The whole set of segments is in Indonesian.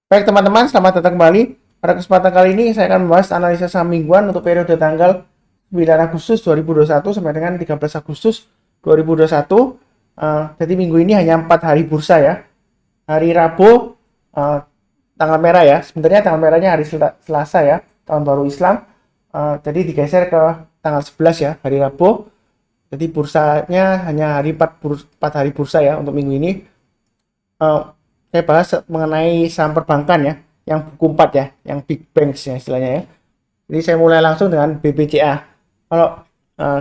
Baik teman-teman, selamat datang kembali. Pada kesempatan kali ini saya akan membahas analisa saham mingguan untuk periode tanggal 9 Agustus 2021 sampai dengan 13 Agustus 2021. Jadi minggu ini hanya 4 hari bursa ya. Hari Rabu tanggal merah ya. Sebenarnya tanggal merahnya hari Selasa ya, tahun baru Islam. Jadi digeser ke tanggal 11 ya, hari Rabu. Jadi bursanya hanya 4 hari bursa ya untuk minggu ini. uh, saya bahas mengenai saham perbankan ya, yang buku 4 ya, yang big banks ya istilahnya ya. Jadi saya mulai langsung dengan BBCA. Kalau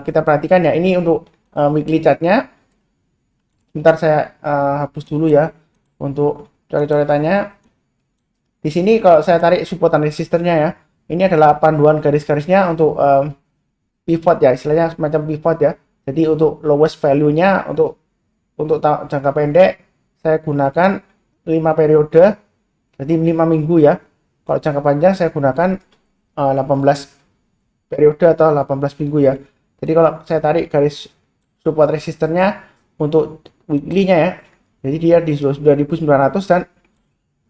kita perhatikan ya, ini untuk weekly chartnya. Bentar saya hapus dulu ya untuk coret-coretannya. Di sini kalau saya tarik support dan resisternya ya, ini adalah panduan garis-garisnya untuk pivot ya, istilahnya semacam pivot ya. Jadi untuk lowest value-nya untuk jangka pendek saya gunakan 5 periode, jadi 5 minggu ya. Kalau jangka panjang saya gunakan 18 periode atau 18 minggu ya. Jadi kalau saya tarik garis support resisternya untuk weekly-nya ya, jadi dia di 9.900 dan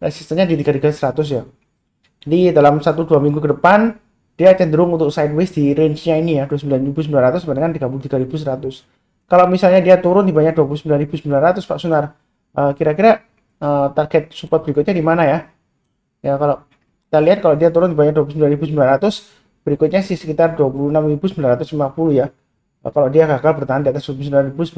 resistennya di 3.100 ya. Jadi dalam 1-2 minggu ke depan dia cenderung untuk sideways di range-nya ini ya, 29.900 sampai dengan 33.100. Kalau misalnya dia turun di banyak 29.900 Pak Sunar, kira-kira target support berikutnya di mana ya? Ya kalau kita lihat kalau dia turun di banyak 29.900, berikutnya sih sekitar 26.950 ya. Kalau dia gagal bertahan di atas 29.900.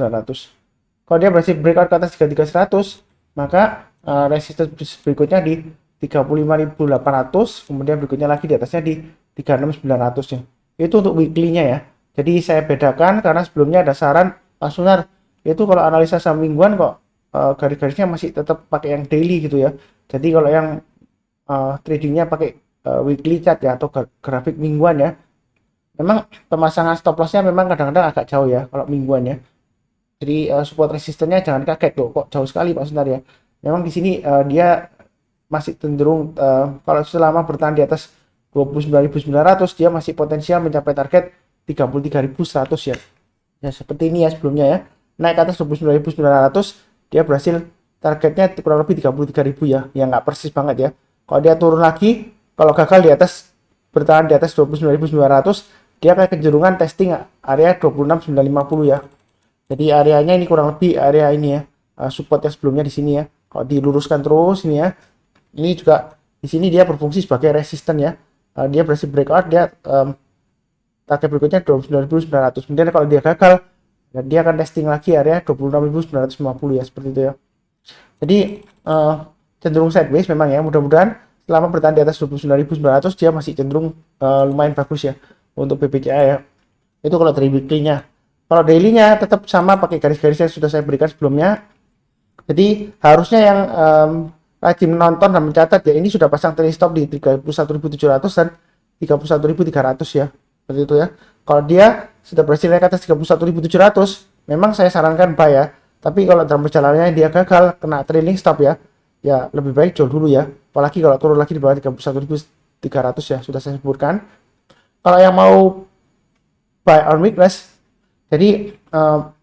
Kalau dia berhasil breakout ke atas 33.100, maka resistance berikutnya di 35.800, kemudian berikutnya lagi di atasnya di 36.900 ya. Itu untuk weekly-nya ya. Jadi saya bedakan karena sebelumnya ada saran Pak Sunar, itu kalau analisa saham mingguan kok garis-garisnya masih tetap pakai yang daily gitu ya. Jadi kalau yang tradingnya pakai weekly chart ya atau grafik mingguan ya, memang pemasangan stop lossnya memang kadang-kadang agak jauh ya kalau mingguan ya. Jadi support resistennya jangan kaget loh, kok jauh sekali Pak Sunar ya. Memang di sini dia masih cenderung kalau selama bertahan di atas 29.900 dia masih potensial mencapai target 33.100 ya. Ya seperti ini ya sebelumnya ya. Naik ke atas 29.900 dia berhasil targetnya kurang lebih 33.000 ya. Ya nggak persis banget ya. Kalau dia turun lagi, kalau gagal di atas bertahan di atas 29.900 dia kayak kecenderungan testing area 26.950 ya. Jadi areanya ini kurang lebih area ini ya, support yang sebelumnya di sini ya. Kalau diluruskan terus ini ya, ini juga di sini dia berfungsi sebagai resisten ya. Dia berhasil breakout, dia target berikutnya 29.900. Kemudian kalau dia gagal, ya dia akan testing lagi area 26.950 ya, seperti itu ya. Jadi cenderung sideways memang ya. Mudah-mudahan selama bertahan di atas 29.900 dia masih cenderung lumayan bagus ya untuk BBCA ya. Itu kalau dari weekly-nya. Kalau daily-nya tetap sama pakai garis-garis yang sudah saya berikan sebelumnya. Jadi harusnya yang rajin menonton dan mencatat ya, ini sudah pasang trailing stop di 31.700 dan 31.300 ya. Seperti itu ya. Kalau dia sudah berhasil naik ke atas 31.700, memang saya sarankan buy ya. Tapi kalau dalam perjalanannya dia gagal kena trailing stop ya, ya lebih baik jual dulu ya. Apalagi kalau turun lagi di bawah 31.300 ya, sudah saya sebutkan. Kalau yang mau buy on weakness, jadi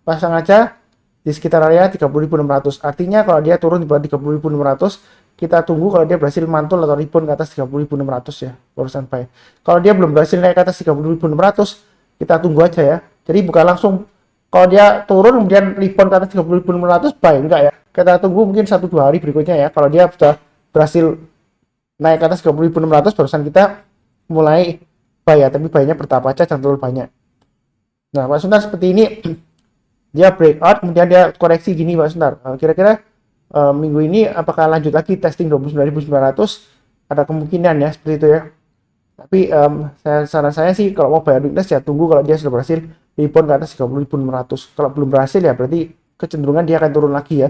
pasang aja di sekitar area 30.600. Artinya kalau dia turun di bawah 30.600, kita tunggu kalau dia berhasil mantul atau rebound ke atas 30.600 ya, barusan buy. Kalau dia belum berhasil naik ke atas 30.600, kita tunggu aja ya. Jadi bukan langsung kalau dia turun kemudian rebound ke atas 30.600 buy, enggak ya. Kita tunggu mungkin 1-2 hari berikutnya ya. Kalau dia sudah berhasil naik ke atas 30.600, barusan kita mulai buy ya, tapi buy-nya bertahap aja, jangan terlalu banyak. Nah, Pak Suntar seperti ini dia breakout kemudian dia koreksi gini Pak Suntar. Kira-kira minggu ini apakah lanjut lagi testing 29.900? Ada kemungkinan ya seperti itu ya. Tapi saran saya sih kalau mau buy weakness ya tunggu kalau dia sudah berhasil rebound ke atas 30.600. Kalau belum berhasil ya berarti kecenderungan dia akan turun lagi ya.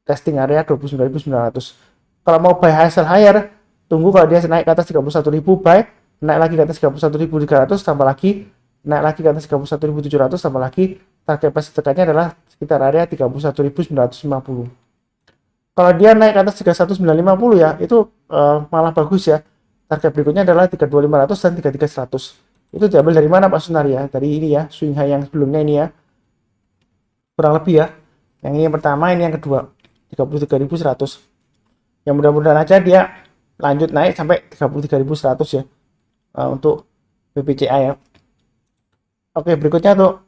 Testing area 29.900. Kalau mau buy high sell higher, tunggu kalau dia naik ke atas 31.000 buy, naik lagi ke atas 31.300 tambah lagi, naik lagi ke atas 31.700 tambah lagi, target price dekatnya adalah sekitar area 31.950. Kalau dia naik ke atas 31.950 ya, itu malah bagus ya. Target berikutnya adalah 32.500 dan 33.100. Itu diambil dari mana Pak Sunar ya? Dari ini ya, swing high yang sebelumnya ini ya. Kurang lebih ya. Yang ini yang pertama, ini yang kedua. 33.100. Ya mudah-mudahan aja dia lanjut naik sampai 33.100 ya, untuk BBCA ya. Oke, berikutnya tuh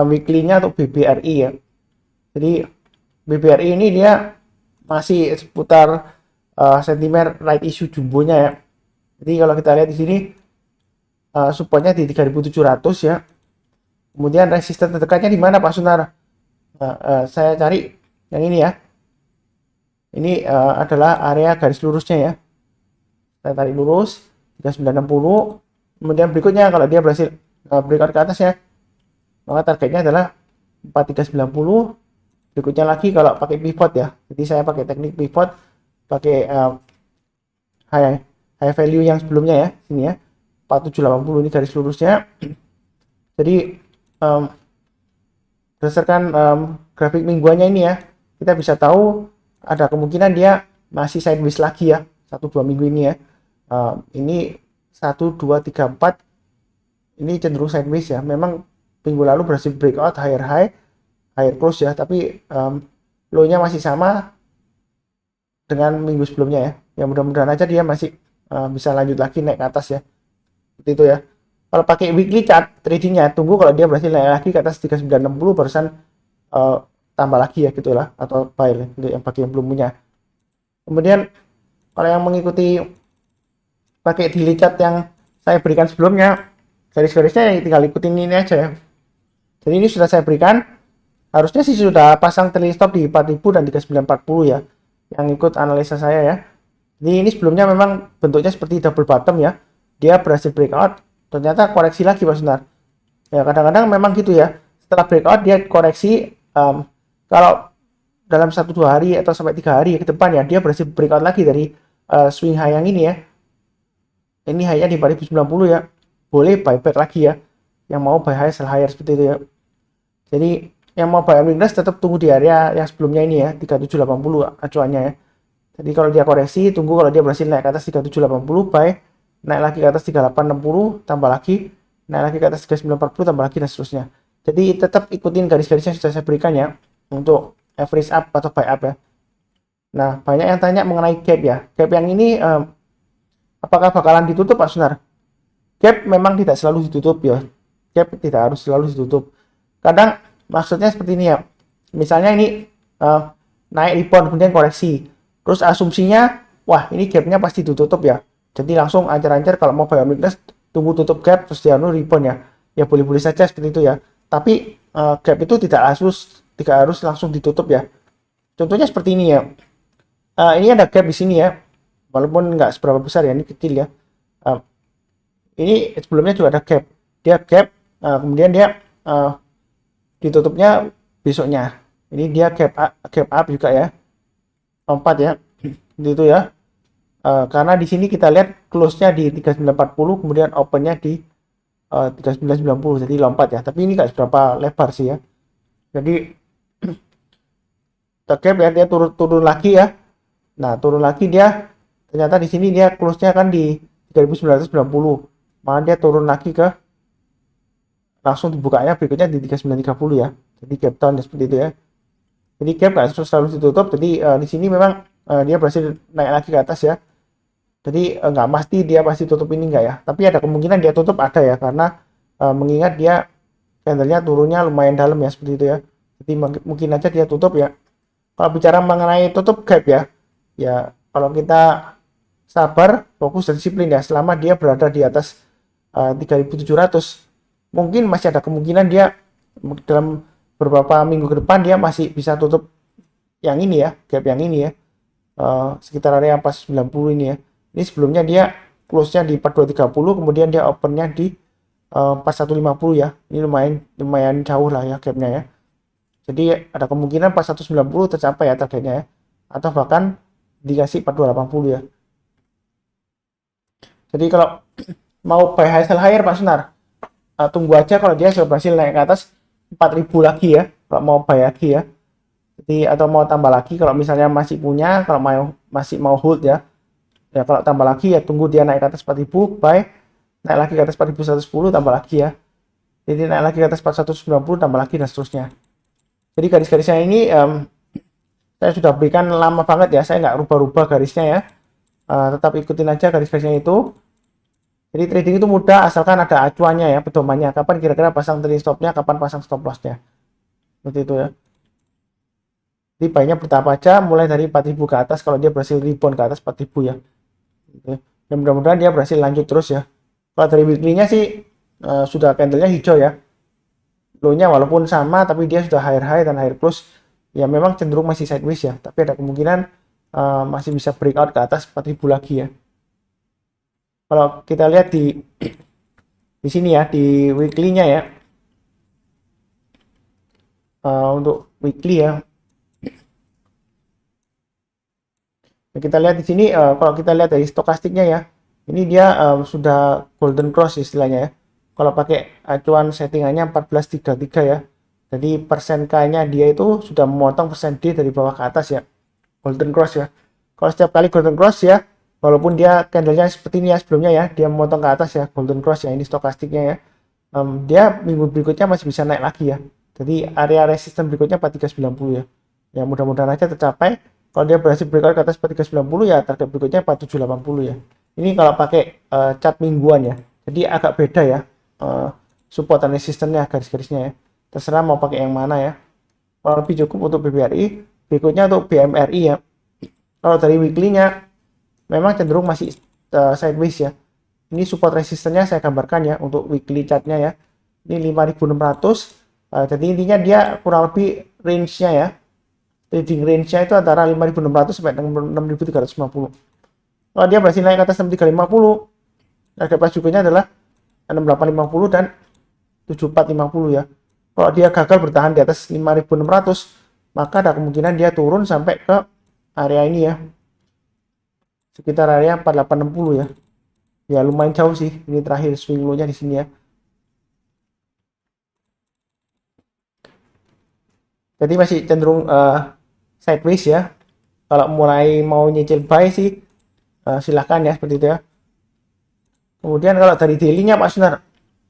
weekly-nya untuk BBRI ya. Jadi BBRI ini dia masih seputar sentimen right issue jumbonya ya. Jadi kalau kita lihat di sini supportnya di 3.700 ya. Kemudian resisten terdekatnya di mana Pak Sunar? Saya cari yang ini ya. Ini adalah area garis lurusnya ya. Saya tarik lurus 3960. Kemudian berikutnya kalau dia berhasil breakout ke atas ya, maka targetnya adalah 4390. Berikutnya lagi kalau pakai pivot ya. Jadi saya pakai teknik pivot, pakai high value yang sebelumnya ya, sini ya. 4780 ini garis lurusnya. Jadi berdasarkan grafik mingguannya ini ya, kita bisa tahu ada kemungkinan dia masih sideways lagi ya 1-2 minggu ini ya. Ini 1 2 3 4 ini cenderung sideways ya. Memang minggu lalu berhasil breakout higher high, higher close ya, tapi low-nya masih sama dengan minggu sebelumnya ya. Ya mudah-mudahan aja dia masih bisa lanjut lagi naik ke atas ya. Seperti itu ya. Kalau pakai weekly chart tradingnya, tunggu kalau dia berhasil naik lagi ke atas 3960 barusan tambah lagi ya gitu lah, atau buy untuk yang bagi yang belum punya. Kemudian kalau yang mengikuti pakai daily chart yang saya berikan sebelumnya, garis-garisnya tinggal ikutin ini aja ya. Jadi ini sudah saya berikan, harusnya sih sudah pasang trailing stop di 4000 dan 3940 ya, yang ikut analisa saya ya. Jadi ini sebelumnya memang bentuknya seperti double bottom ya, dia berhasil breakout, ternyata koreksi lagi Pak Sunar. Ya kadang-kadang memang gitu ya, setelah breakout dia koreksi, kalau dalam 1-2 hari atau sampai 3 hari ke depan ya, dia berhasil breakout lagi dari swing high yang ini ya. Ini high-nya di 4090 ya, boleh buyback lagi ya, yang mau buy high sell higher seperti itu ya. Jadi yang mau buy weakness tetap tunggu di area yang sebelumnya ini ya, 3780 acuannya ya. Jadi kalau dia koreksi, tunggu kalau dia berhasil naik ke atas 3780 buy, naik lagi ke atas 3860 tambah lagi, naik lagi ke atas 3940 tambah lagi dan seterusnya. Jadi tetap ikutin garis-garisnya yang sudah saya berikan ya untuk average up atau buy up ya. Nah, banyak yang tanya mengenai gap ya. Gap yang ini apakah bakalan ditutup Pak Sunar? Gap memang tidak selalu ditutup ya. Gap tidak harus selalu ditutup. Kadang maksudnya seperti ini ya. Misalnya ini naik rebound kemudian koreksi. Terus asumsinya, wah ini gapnya pasti ditutup ya. Jadi langsung ancar-ancar kalau mau buy weakness tunggu tutup gap terus dia rebound ya. Ya boleh-boleh saja seperti itu ya. Tapi gap itu tidak harus langsung ditutup ya. Contohnya seperti ini ya. Ini ada gap di sini ya. Walaupun nggak seberapa besar ya, ini kecil ya. Ini sebelumnya juga ada gap. Dia gap, kemudian dia ditutupnya besoknya. Ini dia gap up juga ya. Lompat ya. Itu ya. Karena di sini kita lihat close-nya di 3940, kemudian open-nya di 3990, jadi lompat ya. Tapi ini nggak seberapa lebar sih ya. Jadi gap ya, dia turun lagi ya. Nah, turun lagi dia, ternyata di sini dia close-nya kan di 3990. Malah dia turun lagi ke langsung dibukanya berikutnya di 3930 ya. Jadi gap down seperti itu ya. Jadi gap nggak selalu ditutup. Jadi di sini memang dia berhasil naik lagi ke atas ya. Jadi nggak pasti dia pasti tutup ini enggak ya. Tapi ada kemungkinan dia tutup ada ya, karena mengingat dia candlenya turunnya lumayan dalam ya seperti itu ya. Jadi mungkin aja dia tutup ya. Kalau bicara mengenai tutup gap ya, ya kalau kita sabar, fokus dan disiplin ya, selama dia berada di atas 3700, mungkin masih ada kemungkinan dia dalam beberapa minggu ke depan dia masih bisa tutup yang ini ya, gap yang ini ya, sekitar area 490 ini ya. Ini sebelumnya dia close-nya di 4230, kemudian dia open-nya di 4150 ya. Ini lumayan jauh lah ya gap-nya ya. Jadi ada kemungkinan 4190 tercapai ya targetnya ya, atau bahkan dikasih 4280 ya. Jadi kalau mau buy high sell higher Pak Sunar, tunggu aja kalau dia sudah berhasil naik ke atas 4000 lagi ya, kalau mau buy lagi ya. Jadi atau mau tambah lagi kalau misalnya masih punya, kalau masih mau hold ya. Ya kalau tambah lagi ya tunggu dia naik ke atas 4000 buy, naik lagi ke atas 4110 tambah lagi ya. Jadi naik lagi ke atas 4190 tambah lagi dan seterusnya. Jadi garis-garisnya ini saya sudah berikan lama banget ya, saya nggak rubah-rubah garisnya ya. Tetap ikutin aja garis-garisnya itu. Jadi trading itu mudah asalkan ada acuannya ya, pedomannya. Kapan kira-kira pasang trailing stopnya, kapan pasang stop lossnya. Seperti itu ya. Jadi baiknya bertahap aja, mulai dari 4.000 ke atas kalau dia berhasil rebound ke atas 4.000 ya. Gitu. Dan mudah-mudahan dia berhasil lanjut terus ya. Kalau dari weekly-nya sih sudah candle-nya hijau ya. Low-nya walaupun sama tapi dia sudah higher high dan higher close. Ya memang cenderung masih sideways ya, tapi ada kemungkinan masih bisa breakout ke atas 4.000 lagi ya. Kalau kita lihat di sini ya, di weekly-nya ya. Untuk weekly ya. Nah, kita lihat di sini kalau kita lihat dari stokastiknya ya, ini dia sudah golden cross istilahnya ya. Kalau pakai acuan settingannya 1433 ya. Jadi persen K-nya dia itu sudah memotong persen D dari bawah ke atas ya. Golden cross ya. Kalau setiap kali golden cross ya, walaupun dia candlenya seperti ini ya sebelumnya ya, dia memotong ke atas ya, golden cross ya, ini stokastiknya ya. Dia minggu berikutnya masih bisa naik lagi ya. Jadi area resisten berikutnya 4390 ya. Ya mudah-mudahan aja tercapai. Kalau dia berhasil breakout ke atas 4390 ya, target berikutnya 4780 ya. Ini kalau pakai chart mingguan ya. Jadi agak beda ya. Support dan resistennya, garis-garisnya ya. Terserah mau pakai yang mana ya. Kalau lebih cukup untuk BBRI, berikutnya untuk BMRI ya. Kalau dari weekly-nya memang cenderung masih sideways ya. Ini support resistennya saya gambarkan ya untuk weekly chart-nya ya. Ini 5600. Jadi intinya dia kurang lebih range-nya ya. Trading range-nya itu antara 5600 sampai 6350. Kalau dia berhasil naik ke atas 6350, harga price berikutnya adalah 6850 dan 7450 ya. Kalau dia gagal bertahan di atas 5600, maka ada kemungkinan dia turun sampai ke area ini ya. Sekitar area 4860 ya. Ya lumayan jauh sih. Ini terakhir swing low-nya di sini ya. Jadi masih cenderung sideways ya. Kalau mulai mau nyicil buy sih silahkan ya seperti itu ya. Kemudian kalau dari daily-nya Pak Sunar,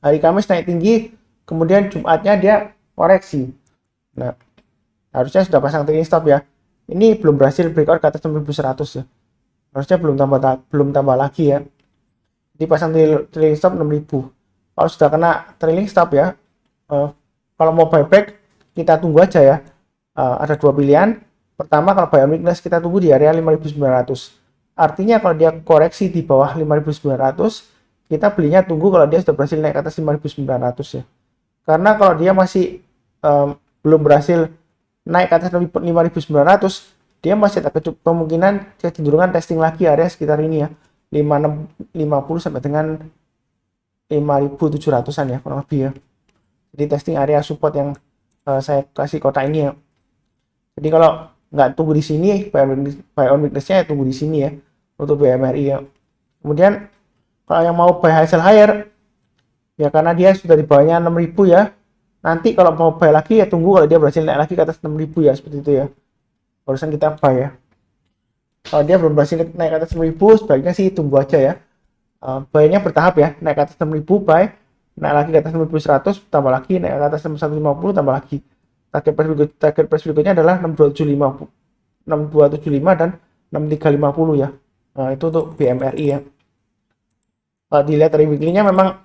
hari Kamis naik tinggi, kemudian Jumatnya dia koreksi. Nah, harusnya sudah pasang trailing stop ya. Ini belum berhasil breakout ke atas 6100 ya. Harusnya belum tambah lagi ya. Jadi pasang trailing stop 6000. Kalau sudah kena trailing stop ya, kalau mau buyback kita tunggu aja ya. Ada dua pilihan. Pertama, kalau buy on weakness kita tunggu di area 5900. Artinya kalau dia koreksi di bawah 5900, kita belinya tunggu kalau dia sudah berhasil naik ke atas 5900 ya. Karena kalau dia masih belum berhasil naik ke atas 5900, dia masih ada kemungkinan kecenderungan testing lagi area sekitar ini ya. 5650 sampai dengan 5700-an ya kurang lebih ya. Jadi testing area support yang saya kasih kotak ini ya. Jadi kalau nggak tunggu di sini, buy on weakness-nya ya tunggu di sini ya untuk BMRI ya. Kemudian kalau yang mau buy high sell higher ya, karena dia sudah di bawahnya 6000 ya. Nanti kalau mau buy lagi ya tunggu kalau dia berhasil naik lagi ke atas 6000 ya, seperti itu ya. Barusan kita buy ya. Kalau dia belum berhasil naik ke atas 6000, sebaiknya sih tunggu aja ya. Buy-nya bertahap ya, naik ke atas 6000 buy, naik lagi ke atas 6100 tambah lagi, naik ke atas 6150 tambah lagi. Target price berikutnya adalah 6275 dan 6350 ya. Nah, itu untuk BMRI ya. Kalau dilihat dari weekly-nya memang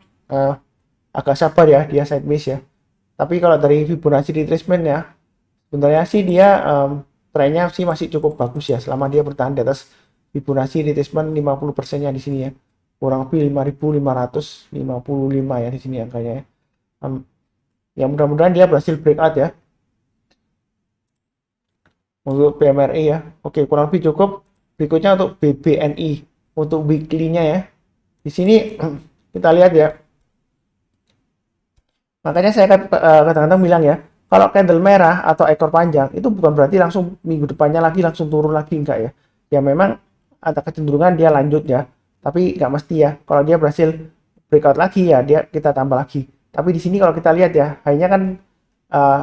agak sabar ya, dia sideways ya. Tapi kalau dari Fibonacci retracement ya, sebenarnya sih dia trennya sih masih cukup bagus ya selama dia bertahan di atas Fibonacci retracement 50%-nya di sini ya. Kurang lebih 5555 ya di sini angkanya ya. Ya mudah-mudahan dia berhasil breakout ya. Untuk BMRI ya. Oke, kurang lebih cukup. Berikutnya untuk BBNI untuk weekly-nya ya. Di sini kita lihat ya. Makanya saya kadang-kadang bilang ya, kalau candle merah atau ekor panjang itu bukan berarti langsung minggu depannya lagi langsung turun lagi, enggak ya. Ya memang ada kecenderungan dia lanjut ya. Tapi nggak mesti ya. Kalau dia berhasil breakout lagi ya kita tambah lagi. Tapi di sini kalau kita lihat ya, hanya kan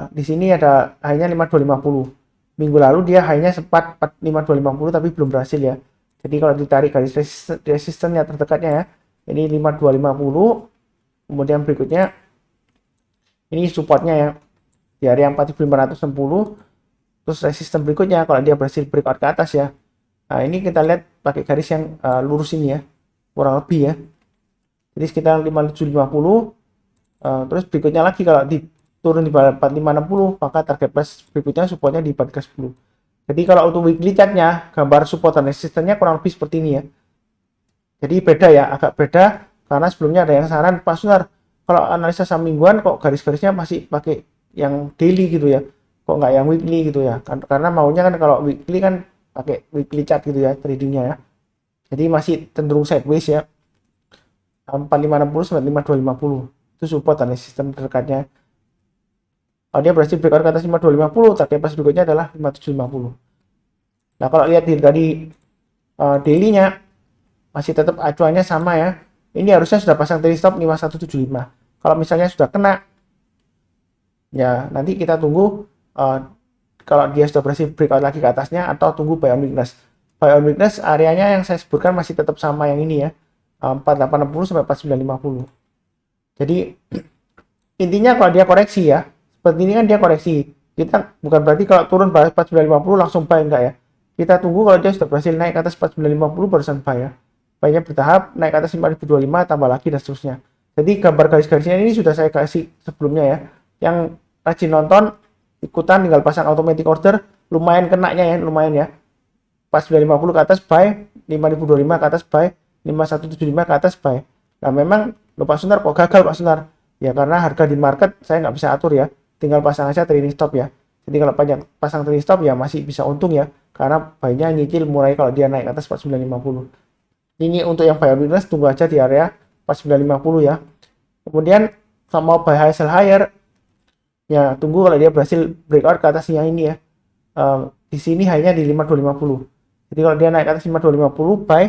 di sini ada hanya 5250. Minggu lalu dia hanya sempat 5250 tapi belum berhasil ya. Jadi kalau ditarik garis resistennya terdekatnya ya, ini 5250. Kemudian berikutnya ini supportnya ya di area 4560 Terus resisten berikutnya kalau dia berhasil breakout ke atas ya. Nah, ini kita lihat pakai garis yang lurus ini ya. Kurang lebih ya. Jadi sekitar 5750. Terus berikutnya lagi kalau turun di bawah 4560, maka target price berikutnya supportnya di 4310. Jadi kalau untuk weekly chartnya, gambar support dan resistennya kurang lebih seperti ini ya. Jadi beda ya, agak beda karena sebelumnya ada yang saran Pak Sunar, kalau analisa saham mingguan kok garis-garisnya masih pakai yang daily gitu ya, kok nggak yang weekly gitu ya, karena maunya kan kalau weekly kan pakai weekly chart gitu ya tradingnya ya. Jadi masih cenderung sideways ya, 4560 sampai 5250 itu support dan resisten terdekatnya. Kalau dia berhasil breakout ke atas 5250, target price berikutnya adalah 5750. Nah kalau lihat dari daily-nya masih tetap acuannya sama ya. Ini harusnya sudah pasang trailing stop 5175. Kalau misalnya sudah kena, ya nanti kita tunggu kalau dia sudah berhasil breakout lagi ke atasnya atau tunggu buy on weakness. Buy on weakness areanya yang saya sebutkan masih tetap sama yang ini ya, 4860 sampai 4950. Jadi intinya kalau dia koreksi ya, seperti ini kan dia koreksi. Kita bukan berarti kalau turun 4950 langsung buy, enggak ya. Kita tunggu kalau dia sudah berhasil naik ke atas 4950 barusan buy ya. Banyak bertahap naik ke atas 5025 tambah lagi dan seterusnya. Jadi gambar garis-garisnya ini sudah saya kasih sebelumnya ya. Yang rajin nonton ikutan tinggal pasang automatic order, lumayan kenanya ya, lumayan ya. Pas 950 ke atas buy, 5025 ke atas buy, 5175 ke atas buy. Nah memang Pak Sunar kok gagal Pak Sunar? Ya karena harga di market saya nggak bisa atur ya. Tinggal pasang aja trailing stop ya. Jadi kalau pasang trailing stop ya masih bisa untung ya. Karena buy-nya nyicil mulai kalau dia naik ke atas 4950. Ini untuk yang buy on weakness tunggu aja di area 4950 ya. Kemudian kalau mau buy high sell higher ya tunggu kalau dia berhasil breakout ke atasnya ini ya. Di sini hanya di 5250. Jadi kalau dia naik ke atas 5250 buy,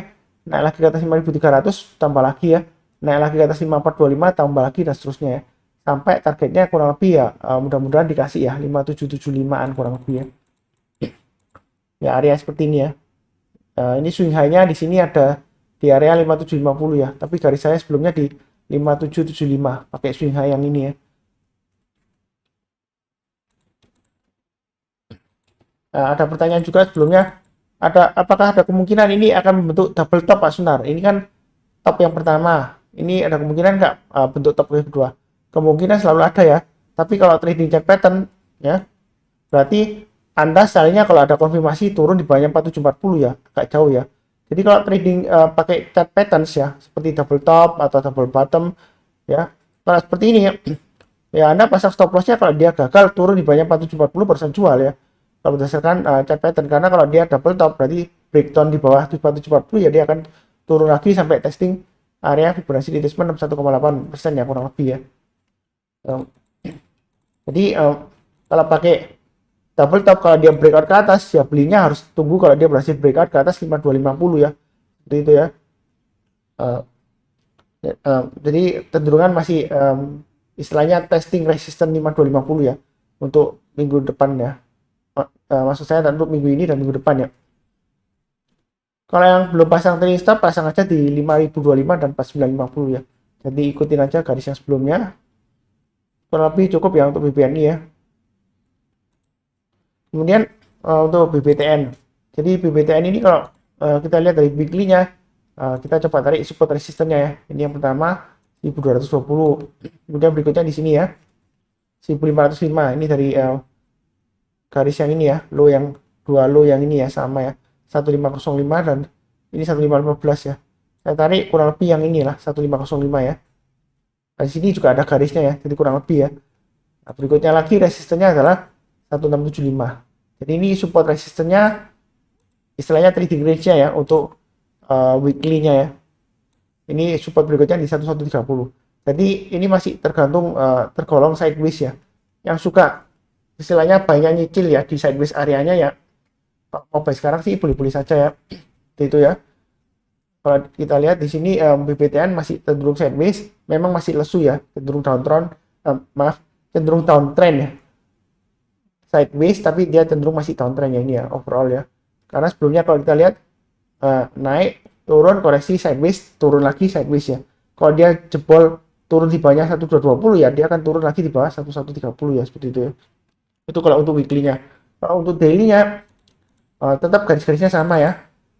naik lagi ke atas 5300 tambah lagi ya. Naik lagi ke atas 5425 tambah lagi dan seterusnya ya. Sampai targetnya kurang lebih ya mudah-mudahan dikasih ya 5775an kurang lebih ya. Ya area seperti ini ya. Ini swing high-nya di sini ada di area 5750 ya, tapi garis saya sebelumnya di 5775 pakai swing high yang ini ya. Ada pertanyaan juga sebelumnya, apakah ada kemungkinan ini akan membentuk double top Pak Sunar? Ini kan top yang pertama, ini ada kemungkinan nggak bentuk top yang kedua? Kemungkinan selalu ada ya, tapi kalau trading chart pattern ya berarti Anda seharusnya kalau ada konfirmasi turun di bawahnya 4740 ya, agak jauh ya. Jadi kalau trading pakai chart patterns ya, seperti double top atau double bottom ya, kalau seperti ini ya, ya Anda pasang stop lossnya kalau dia gagal turun di bawahnya 4740% jual ya. Kalau berdasarkan chart pattern, karena kalau dia double top berarti breakdown di bawah 4740 ya dia akan turun lagi sampai testing area Fibonacci retracement 61,8% ya kurang lebih ya. Jadi kalau pakai double top kalau dia breakout ke atas ya belinya harus tunggu kalau dia berhasil breakout ke atas 5250 ya. Seperti itu ya. Jadi cenderungan masih istilahnya testing resistance 5250 ya untuk minggu depan ya. Maksud saya untuk minggu ini dan minggu depan ya. Kalau yang belum pasang trailing stop pasang aja di 5025 dan 4950 ya. Jadi ikutin aja garis yang sebelumnya. Kurang lebih cukup ya untuk BBNI ya. Kemudian untuk BBTN. Jadi BBTN ini kalau kita lihat dari weekly-nya, kita coba tarik support resistennya ya. Ini yang pertama 1220. Kemudian berikutnya di sini ya 1505. Ini dari garis yang ini ya, low yang dua low yang ini ya sama ya. 1505 dan ini 1515 ya. Saya tarik kurang lebih yang inilah 1505 ya. Di sini juga ada garisnya ya, jadi kurang lebih ya. Nah, berikutnya lagi resistennya adalah 1675. Jadi ini support resistennya istilahnya trading range-nya ya untuk weekly-nya ya. Ini support berikutnya di 1130. Jadi ini masih tergantung tergolong sideways ya. Yang suka istilahnya banyak nyicil ya di sideways areanya ya. Mau buy sekarang sih boleh-boleh saja ya. Itu ya. Kalau kita lihat di sini BBTN masih cenderung sideways, memang masih lesu ya, cenderung downtrend, cenderung downtrend ya. Sideways tapi dia cenderung masih downtrend ya ini ya overall ya. Karena sebelumnya kalau kita lihat naik, turun, koreksi sideways, turun lagi sideways ya. Kalau dia jebol turun di bawahnya 1220 ya, dia akan turun lagi di bawah 1130 ya seperti itu ya. Itu kalau untuk weekly-nya. Kalau untuk daily-nya tetap garis-garisnya sama ya.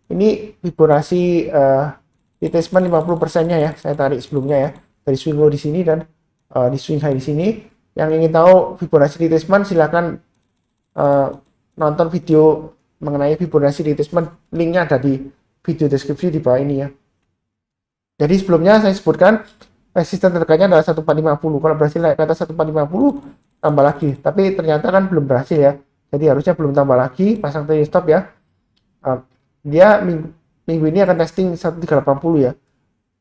Ini Fibonacci retracement 50%-nya ya. Saya tarik sebelumnya ya. Dari swing low di sini dan di swing high di sini. Yang ingin tahu Fibonacci retracement silakan nonton video mengenai Fibonacci retracement. Linknya ada di video deskripsi di bawah ini ya. Jadi sebelumnya saya sebutkan resisten terdekatnya adalah 1450. Kalau berhasil naik ke atas 1450 tambah lagi. Tapi ternyata kan belum berhasil ya. Jadi harusnya belum tambah lagi, pasang trailing stop ya. Dia minggu ini akan testing 1380 ya.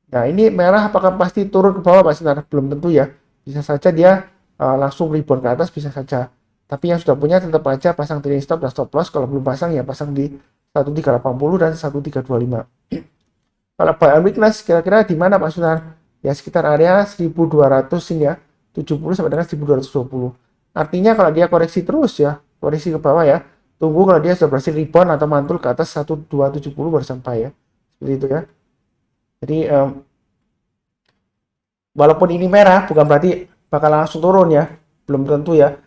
Nah ini merah apakah pasti turun ke bawah Pak Sinar? Belum tentu ya. Bisa saja dia langsung rebound ke atas, bisa saja. Tapi yang sudah punya tetap aja pasang trailing stop dan stop loss. Kalau belum pasang ya pasang di 1380 dan 1325. Kalau buy on weakness kira-kira di mana Pak Sunar? Ya sekitar area 1200 ini ya. 70 sampai dengan 1220. Artinya kalau dia koreksi terus ya, koreksi ke bawah ya, tunggu kalau dia sudah berhasil rebound atau mantul ke atas 1270 baru sampai ya. Seperti itu ya. Jadi walaupun ini merah bukan berarti bakal langsung turun ya. Belum tentu ya.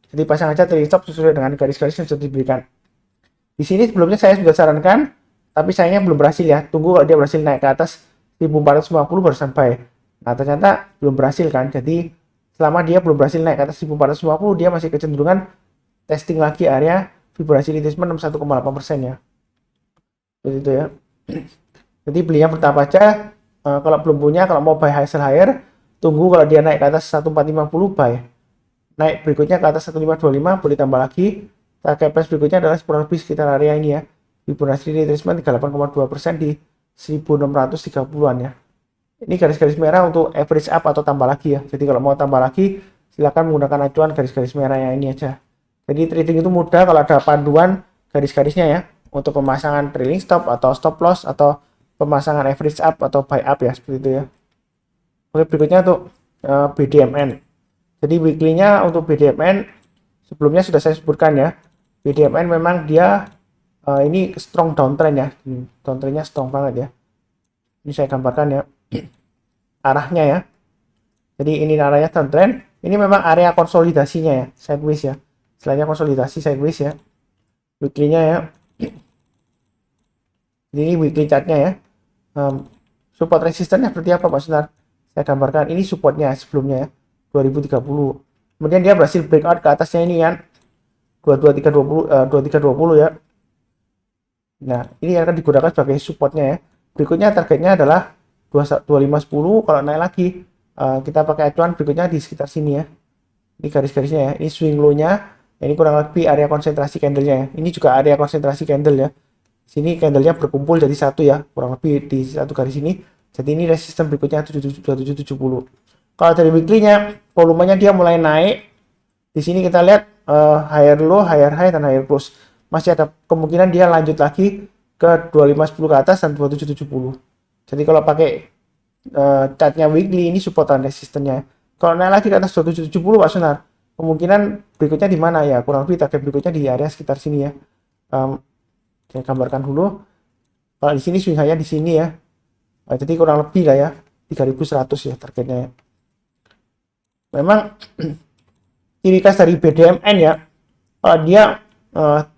Jadi pasang aja trailing stop sesuai dengan garis-garis yang sudah diberikan. Di sini sebelumnya saya sudah sarankan, tapi sayangnya belum berhasil ya. Tunggu kalau dia berhasil naik ke atas 1450 baru sampai. Nah ternyata belum berhasil kan. Jadi selama dia belum berhasil naik ke atas 1450, dia masih kecenderungan testing lagi area Fibonacci retracement 61,8% ya. Seperti itu ya. Jadi belinya bertahap aja. Kalau belum punya, kalau mau buy high sell higher, tunggu kalau dia naik ke atas 1450 buy. Naik berikutnya ke atas 1525 boleh tambah lagi. Target price berikutnya adalah kurang lebih sekitar area ini ya. Fibonacci retracement 38,2% di 1630-an ya. Ini garis-garis merah untuk average up atau tambah lagi ya. Jadi kalau mau tambah lagi silakan menggunakan acuan garis-garis merah yang ini aja. Jadi trading itu mudah kalau ada panduan garis-garisnya ya. Untuk pemasangan trailing stop atau stop loss atau pemasangan average up atau buy up ya seperti itu ya. Oke berikutnya untuk BDMN. Jadi weekly-nya untuk BDMN sebelumnya sudah saya sebutkan ya. BDMN memang dia ini strong downtrend ya. Downtrendnya strong banget ya. Ini saya gambarkan ya. Arahnya ya. Jadi ini arahnya downtrend. Ini memang area konsolidasinya ya. Sideways ya. Selainnya konsolidasi sideways ya. Weekly-nya ya. Ini weekly chartnya ya. Support resistennya seperti apa Pak Sunar? Saya gambarkan. Ini supportnya sebelumnya ya. 2030. Kemudian dia berhasil breakout ke atasnya ini kan. 2320 ya. Nah, ini akan digunakan sebagai supportnya ya. Berikutnya targetnya adalah 2510. Kalau naik lagi kita pakai acuan berikutnya di sekitar sini ya. Ini garis-garisnya ya. Ini swing low-nya. Ini kurang lebih area konsentrasi candle-nya ya. Ini juga area konsentrasi candle ya. Sini candle-nya berkumpul jadi satu ya. Kurang lebih di satu garis ini. Jadi ini resisten berikutnya 2770. Kalau dari weekly-nya volumenya dia mulai naik. Di sini kita lihat higher low, higher high dan higher close. Masih ada kemungkinan dia lanjut lagi ke 2510 ke atas dan 2770. Jadi kalau pakai chartnya weekly ini support dan resistennya. Kalau naik lagi ke atas 2770 Pak Sunar, kemungkinan berikutnya di mana ya? Kurang lebih target berikutnya di area sekitar sini ya. Saya gambarkan dulu. Kalau di sini swing hanya di sini ya. Jadi kurang lebih lah ya 3100 ya targetnya ya. Memang ciri khas dari BDMN ya, kalau dia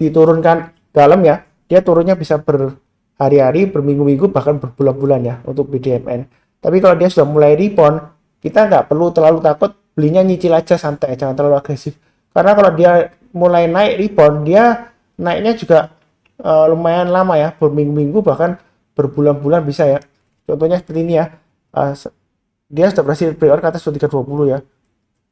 diturunkan dalam ya, dia turunnya bisa berhari-hari, berminggu-minggu, bahkan berbulan-bulan ya untuk BDMN. Tapi kalau dia sudah mulai rebound, kita nggak perlu terlalu takut, belinya nyicil aja santai, jangan terlalu agresif. Karena kalau dia mulai naik rebound, dia naiknya juga lumayan lama ya, berminggu-minggu bahkan berbulan-bulan bisa ya. Contohnya seperti ini ya, dia sudah berhasil breakout ke atas 2320 ya.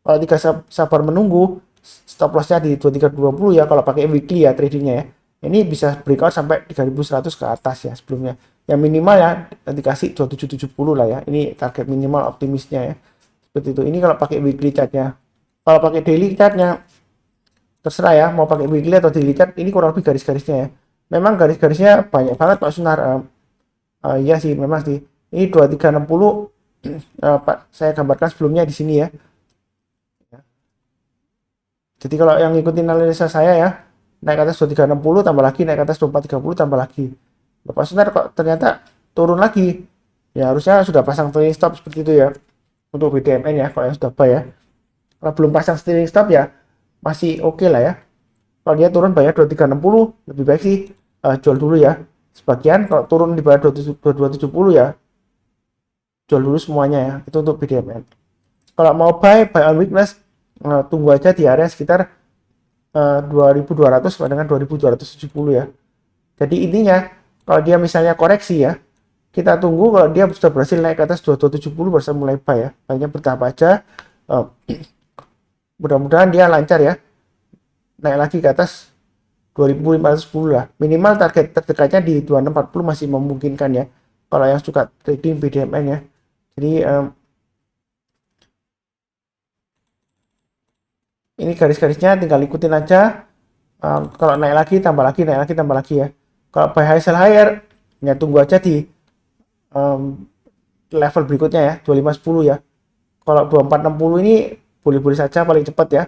Kalau tiga sabar menunggu, stop lossnya di 2320 ya kalau pakai weekly ya tradingnya ya. Ini bisa breakout sampai 3100 ke atas ya sebelumnya. Yang minimal ya dikasih 2770 lah ya. Ini target minimal optimisnya ya. Seperti itu. Ini kalau pakai weekly chartnya. Kalau pakai daily chartnya terserah ya mau pakai weekly atau daily chart. Ini kurang lebih garis-garisnya ya. Memang garis-garisnya banyak banget Pak Sunar. Iya sih memang sih. Ini 2360 Pak saya gambarkan sebelumnya di sini ya. Jadi kalau yang ngikutin analisa saya ya, naik ke atas 2360 tambah lagi, naik ke atas 2430 tambah lagi. Lepas Sunar kok ternyata turun lagi. Ya harusnya sudah pasang trailing stop seperti itu ya. Untuk BDMN ya, kalau yang sudah buy ya. Kalau belum pasang trailing stop ya, masih oke lah ya. Kalau dia turun bayar 2360, lebih baik sih jual dulu ya sebagian. Kalau turun di bawah 2270 ya jual dulu semuanya ya. Itu untuk BDMN. Kalau mau buy on weakness, tunggu aja di area sekitar 2200 sampai dengan 2270 ya. Jadi intinya kalau dia misalnya koreksi ya, kita tunggu kalau dia sudah berhasil naik ke atas 2270 baru mulai buy ya. Hanya bertahap aja. Mudah-mudahan dia lancar ya. Naik lagi ke atas 2510 lah. Minimal target terdekatnya di 2640 masih memungkinkan ya. Kalau yang suka trading BDMN ya. Jadi ini garis-garisnya tinggal ikutin aja. Kalau naik lagi tambah lagi, naik lagi tambah lagi ya. Kalau buy high sell higher ya tunggu aja di level berikutnya ya, 2510 ya. Kalau 2460 ini boleh-boleh saja paling cepat ya.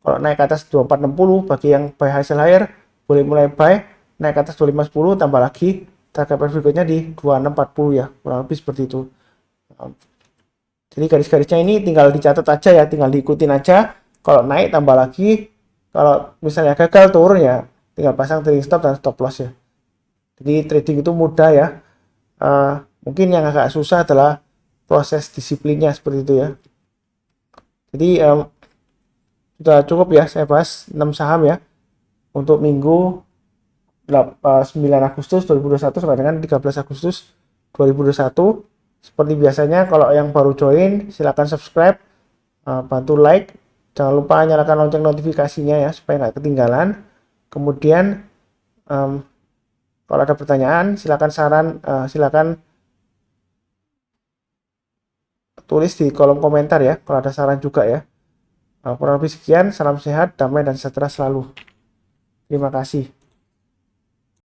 Kalau naik ke atas 2460 bagi yang buy high sell higher boleh mulai buy, naik ke atas 2510 tambah lagi target berikutnya di 2640 ya, kurang lebih seperti itu. Jadi garis-garisnya ini tinggal dicatat aja ya, tinggal diikutin aja. Kalau naik tambah lagi, kalau misalnya gagal turun ya tinggal pasang trading stop dan stop loss ya. Jadi trading itu mudah ya. Mungkin yang agak susah adalah proses disiplinnya seperti itu ya. Jadi sudah cukup ya saya bahas 6 saham ya untuk minggu 9 Agustus 2021 sampai dengan 13 Agustus 2021. Seperti biasanya kalau yang baru join silahkan subscribe, bantu like, jangan lupa nyalakan lonceng notifikasinya ya supaya nggak ketinggalan. Kemudian kalau ada pertanyaan silakan silakan tulis di kolom komentar ya kalau ada saran juga ya. Kurang lebih sekian, salam sehat, damai dan sejahtera selalu. Terima kasih.